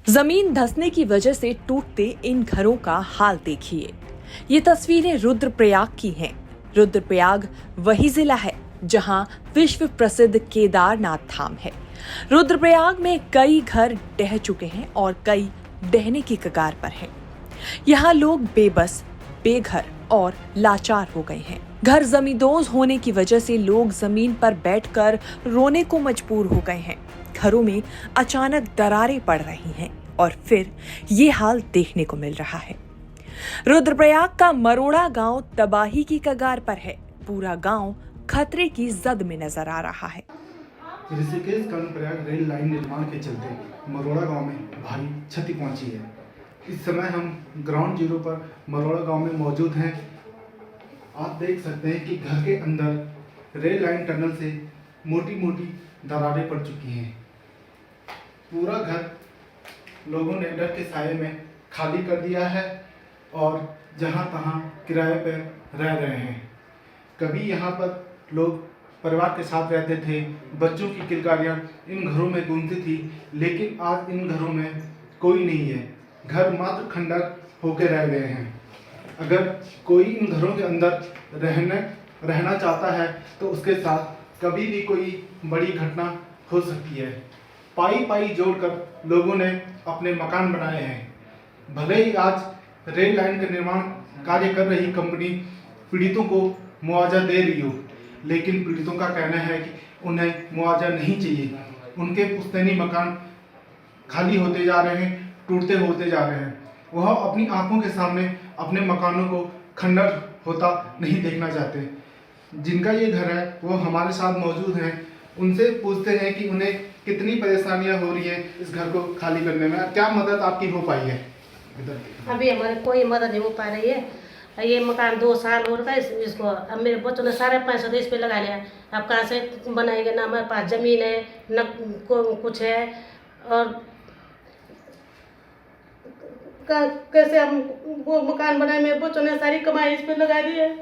जमीन धंसने की वजह से टूटते इन घरों का हाल देखिए। ये तस्वीरें रुद्रप्रयाग की हैं। रुद्रप्रयाग वही जिला है जहां विश्व प्रसिद्ध केदारनाथ धाम है। रुद्रप्रयाग में कई घर ढह चुके हैं और कई ढहने की कगार पर हैं। यहाँ लोग बेबस, बेघर और लाचार हो गए हैं। घर जमींदोज होने की वजह से लोग जमीन पर बैठकर रोने को मजबूर हो गए हैं। घरों में अचानक दरारें पड़ रही हैं और फिर ये हाल देखने को मिल रहा है। रुद्रप्रयाग का मरोड़ा गांव तबाही की कगार पर है। पूरा गांव खतरे की जद में नजर आ रहा है। ऋषिकेश कर्णप्रयाग रेल लाइन निर्माण के चलते मरोड़ा गांव में भारी क्षति पहुंची है। इस समय हम ग्राउंड जीरो पर मरोड़ा गांव में मौजूद हैं। आप देख सकते हैं कि घर के अंदर रेल लाइन टनल से मोटी मोटी दरारें पड़ चुकी हैं। पूरा घर लोगों ने डर के साये में खाली कर दिया है और जहां तहां किराए पर रह रहे हैं। कभी यहां पर लोग परिवार के साथ रहते थे, बच्चों की किलकारियां इन घरों में गूंजती थी, लेकिन आज इन घरों में कोई नहीं है। घर मात्र खंडर होकर रह गए हैं। अगर कोई इन घरों के अंदर रहना चाहता है तो उसके साथ कभी भी कोई बड़ी घटना हो सकती है। पाई पाई जोड़कर लोगों ने अपने मकान बनाए हैं। भले ही आज रेल लाइन का निर्माण कार्य कर रही कंपनी पीड़ितों को मुआवजा दे रही हो, लेकिन पीड़ितों का कहना है कि उन्हें मुआवजा नहीं चाहिए। उनके पुश्तैनी मकान खाली होते जा रहे हैं, टूटते होते जा रहे हैं। वह अपनी आंखों के सामने अपने मकानों को खंडर होता नहीं देखना चाहते। जिनका ये घर है वो हमारे साथ मौजूद हैं। उनसे पूछते हैं कि उन्हें कितनी परेशानियां हो रही हैं इस घर को खाली करने में। क्या मदद आपकी हो पाई है? अभी हमारे कोई मदद नहीं हो पा रही है। ये मकान 2 साल हो रहा है इसको। अब मेरे बच्चों ने सारे पैसे तो इस पे लगा लिया। अब कहाँ से बनाएंगे? ना हमारे पास ज़मीन है न कुछ है, और कैसे हम वो मकान बनाए? मेरे बच्चों ने सारी कमाई इस पे लगा दी है।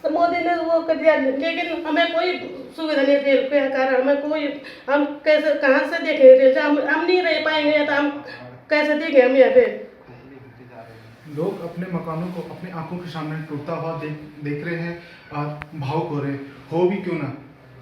तो मोदी ने वो कर दिया, लेकिन हमें कोई सुविधा नहीं रेल के कारण। हमें कोई, हम कैसे कहाँ से देखें रेल? हम नहीं रह पाएंगे तो हम कैसे देखें? हम यहाँ पे लोग अपने मकानों को अपने आंखों के सामने टूटता हुआ देख रहे हैं और भावुक हो रहे हैं। हो भी क्यों ना,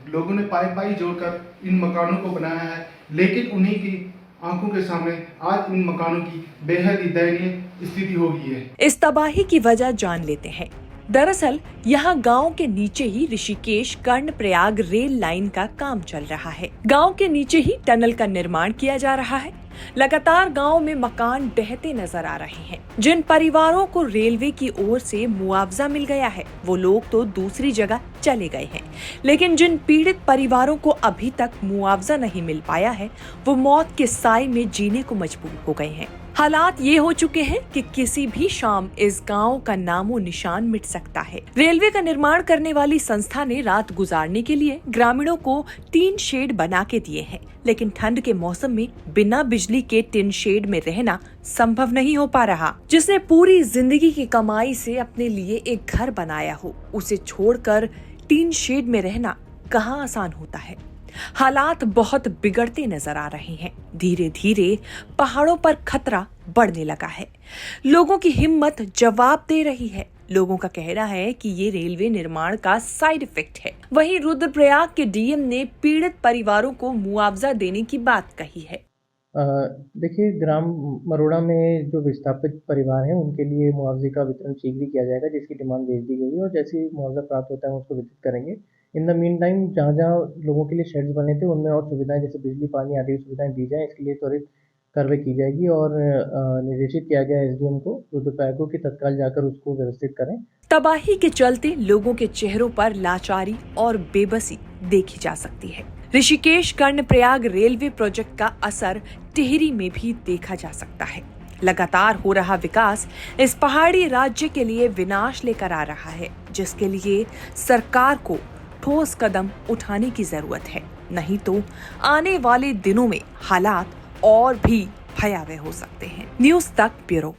लोगों ने पाई पाई जोड़कर इन मकानों को बनाया है, लेकिन उन्हीं की आंखों के सामने आज इन मकानों की बेहद ही दयनीय स्थिति हो गई है। इस तबाही की वजह जान लेते हैं। दरअसल यहाँ गांव के नीचे ही ऋषिकेश कर्णप्रयाग रेल लाइन का काम चल रहा है। गांव के नीचे ही टनल का निर्माण किया जा रहा है। लगातार गांव में मकान ढहते नजर आ रहे हैं। जिन परिवारों को रेलवे की ओर से मुआवजा मिल गया है वो लोग तो दूसरी जगह चले गए हैं, लेकिन जिन पीड़ित परिवारों को अभी तक मुआवजा नहीं मिल पाया है वो मौत के साए में जीने को मजबूर हो गए हैं। हालात ये हो चुके हैं कि किसी भी शाम इस गांव का नामो निशान मिट सकता है। रेलवे का निर्माण करने वाली संस्था ने रात गुजारने के लिए ग्रामीणों को टीन शेड बना के दिए हैं, लेकिन ठंड के मौसम में बिना बिजली के टीन शेड में रहना संभव नहीं हो पा रहा। जिसने पूरी जिंदगी की कमाई से अपने लिए एक घर बनाया हो, उसे छोड़कर टीन शेड में रहना कहाँ आसान होता है। हालात बहुत बिगड़ते नजर आ रहे हैं। धीरे धीरे पहाड़ों पर खतरा बढ़ने लगा है। लोगों की हिम्मत जवाब दे रही है। लोगों का कहना है कि ये रेलवे निर्माण का साइड इफेक्ट है। वहीं रुद्रप्रयाग के डीएम ने पीड़ित परिवारों को मुआवजा देने की बात कही है। देखिए, ग्राम मरोड़ा में जो विस्थापित परिवार हैं उनके लिए मुआवजे का वितरण शीघ्र ही किया जाएगा, जिसकी डिमांड भेज दी गई है और जैसे ही मुआवजा प्राप्त होता है हम उसको वितरित करेंगे। इन द मीन टाइम जहाँ जहाँ लोगों के लिए शेड्स बने थे उनमें और सुविधाएं जैसे बिजली, पानी आदि सुविधाएं दी जाएं, इसके लिए त्वरित कार्रवाई की जाएगी और निर्देशित किया गया एसडीएम को रुद्रप्रयाग को कि तत्काल जाकर उसको व्यवस्थित करें। तबाही के चलते लोगों के चेहरों पर लाचारी और बेबसी देखी जा सकती है। ऋषिकेश कर्णप्रयाग रेलवे प्रोजेक्ट का असर टिहरी में भी देखा जा सकता है। लगातार हो रहा विकास इस पहाड़ी राज्य के लिए विनाश लेकर आ रहा है, जिसके लिए सरकार को ठोस कदम उठाने की जरूरत है। नहीं तो आने वाले दिनों में हालात और भी भयावह हो सकते हैं। न्यूज़ तक ब्यूरो।